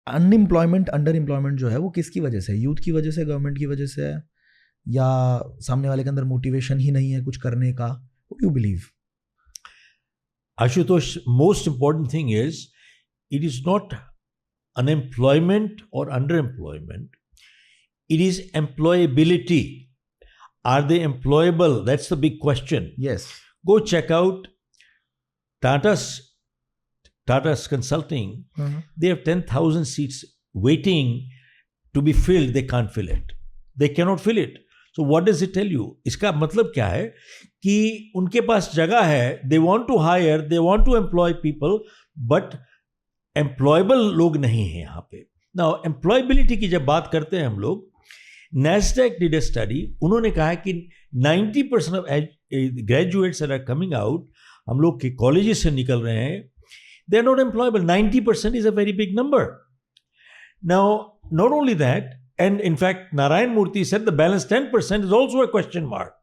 Unemployment, under employment जो है वो किसकी वजह से है? यूथ की वजह से, गवर्नमेंट की वजह से है, या सामने वाले के अंदर मोटिवेशन ही नहीं है कुछ करने का? What do you believe? Ashutosh, most important thing is, it is not unemployment or underemployment. It is employability. Are they employable? That's the big question. Yes. Go check out Tata's Consulting. They have 10,000 seats waiting to be filled. They can't fill it. They cannot fill it. So what does it tell you? इसका मतलब क्या है कि उनके पास जगह है, they want to hire, they want to employ people, but employable लोग नहीं हैं यहाँ पे. Now employability की जब बात करते हैं हम लोग, NASDAQ did a study. उन्होंने कहा कि 90% of graduates that are coming out, हम लोग के कॉलेजेस से निकल रहे हैं, they are not employable. 90% is a very big number. Now, not only that, and in fact, Narayan Murthy said the balance 10% is also a question mark.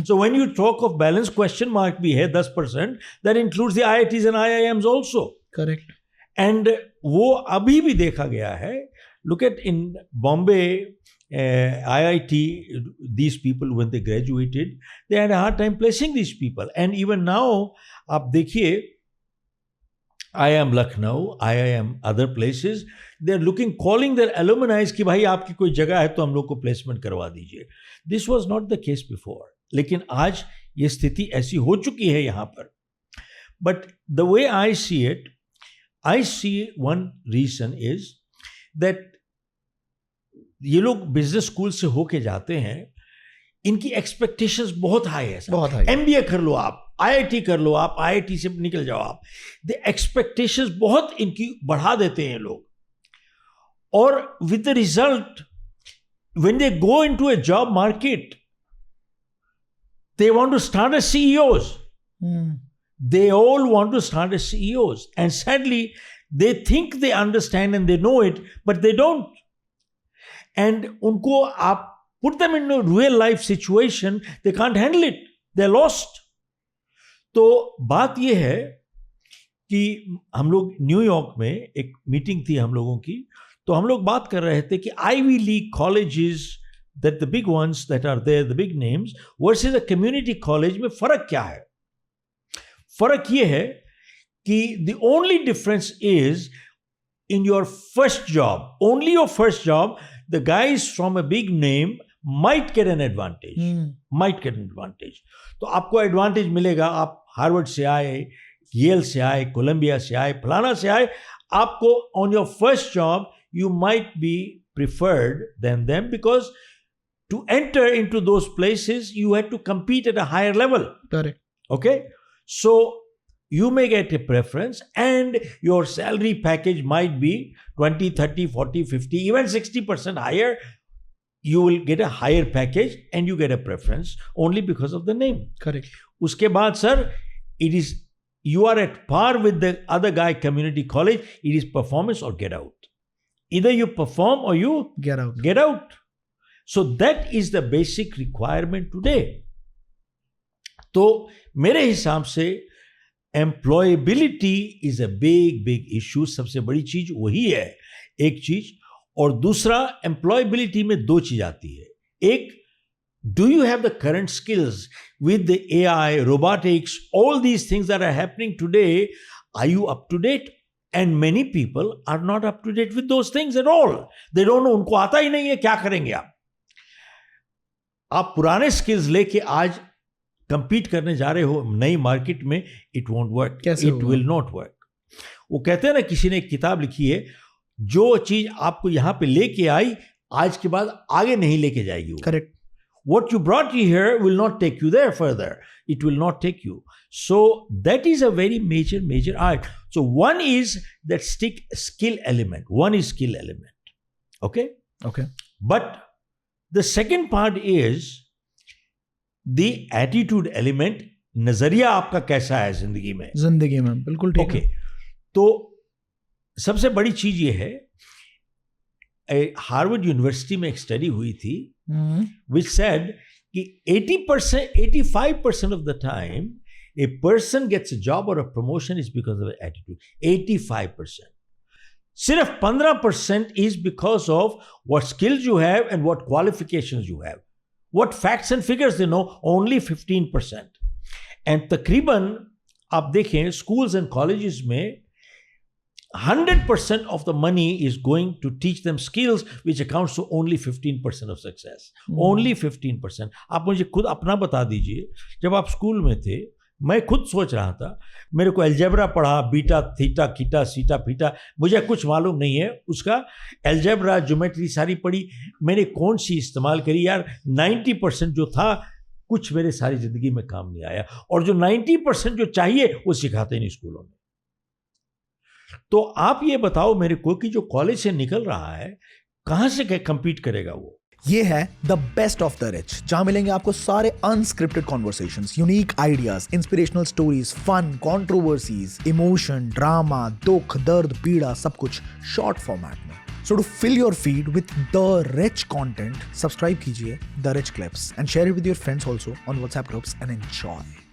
So when you talk of balance, question mark bhi hai 10%, that includes the IITs and IIMs also. Correct. And wo abhi bhi dekha gaya hai. Look at in Bombay, IIT, these people when they graduated, they had a hard time placing these people. And even now, aap dekhiye, IIM Lucknow, IIM other places, they are looking, calling their alumni कि भाई आपकी कोई जगह है तो हम लोग को प्लेसमेंट करवा दीजिए. This was not the case before. लेकिन आज ये स्थिति ऐसी हो चुकी है यहाँ पर. But the way I see it, I see one reason is that ये लोग बिजनेस स्कूल से होके जाते हैं, इनकी एक्सपेक्टेशंस बहुत हाई है. बहुत हाई. MBA कर लो आप, IIT कर लो आप, IIT से निकल जाओ आप. द एक्सपेक्टेशंस बहुत इनकी बढ़ा देते हैं लोग. और with the result, when they go into a job market, they want to start as CEOs. They all want to start as CEOs. And sadly, they think they understand and they know it, but they don't. And उनको आप put them in a real life situation, they can't handle it. They're lost. तो बात ये है कि हम लोग New York में एक मीटिंग थी हम लोगों की, तो हम लोग बात कर रहे थे कि Ivy League colleges, that the big ones that are there, the big names, versus a community college में फर्क क्या है? फर्क ये है कि the only difference is in your first job, only your first job, the guys from a big name might get an advantage. Might get an advantage. तो आपको एडवांटेज मिलेगा. आप हार्वर्ड से आए, येल से आए, कोलंबिया से आए, फलाना से आए, आपको on your first job you might be preferred than them, because to enter into those places you had to compete at a higher level. Correct. Okay, so you may get a preference and your salary package might be 20, 30, 40, 50, even 60% higher. You will get a higher package and you get a preference only because of the name. Correct. Uske baad, sir, it is, you are at par with the other guy, community college. It is performance or get out. Either you perform or you get out. Get out. So that is the basic requirement today. तो मेरे हिसाब से employability is a big issue. सबसे बड़ी चीज वही है, एक चीज. और दूसरा, employability में दो चीज आती है. एक, do you have the current skills with the AI, robotics, all these things that are happening today? Are you up to date? And many people are not up to date with those things at all. They don't know. उनको आता ही नहीं है, क्या करेंगे आप? आप पुराने skills लेके आज कंपीट करने जा रहे हो नई मार्केट में, it won't work. It will not work. वो कहते हैं ना, किसी ने एक किताब लिखी है, जो चीज आपको यहां पे लेके आई, आज के बाद आगे नहीं लेके जाएगी. Correct. What you brought you here will not take you there further. It will not take you. So that is a very major art. So one is that skill element. One is skill element. Okay? Okay. But the second part is the attitude element. नजरिया आपका कैसा है जिंदगी में? जिंदगी में बिल्कुल ठीक है. Okay. तो सबसे बड़ी चीज ये है, हार्वर्ड यूनिवर्सिटी में एक स्टडी हुई थी, which said कि 85% of the time a person gets a job or a promotion is because of attitude. 85%. सिर्फ 15% is because of what skills you have and what qualifications you have. What facts and figures they know, only 15%. And तकरीबन आप देखें schools and colleges में 100% of the money is going to teach them skills which accounts to only 15% of success. Only 15%. आप मुझे खुद अपना बता दीजिए, जब आप स्कूल में थे मैं खुद सोच रहा था, मेरे को अलजेब्रा पढ़ा, बीटा थीटा कीटा सीटा फीटा, मुझे कुछ मालूम नहीं है उसका, अलजेब्रा ज्योमेट्री सारी पढ़ी, मैंने कौन सी इस्तेमाल करी यार, 90% जो था कुछ मेरे सारी जिंदगी में काम नहीं आया, और जो 90% जो चाहिए वो सिखाते नहीं स्कूलों में। तो आप ये बताओ मेरे को कि जो कॉलेज से निकल रहा है कहां से कंपीट करेगा वो? ये है the best of the rich, जहां मिलेंगे आपको सारे unscripted conversations, unique ideas, inspirational stories, fun, controversies, emotion, drama, दुख, दर्द, पीड़ा, सब कुछ शॉर्ट फॉर्मेट में। So to fill your feed with the rich content, subscribe कीजिए The Rich Clips and share it with your friends also on WhatsApp groups and enjoy.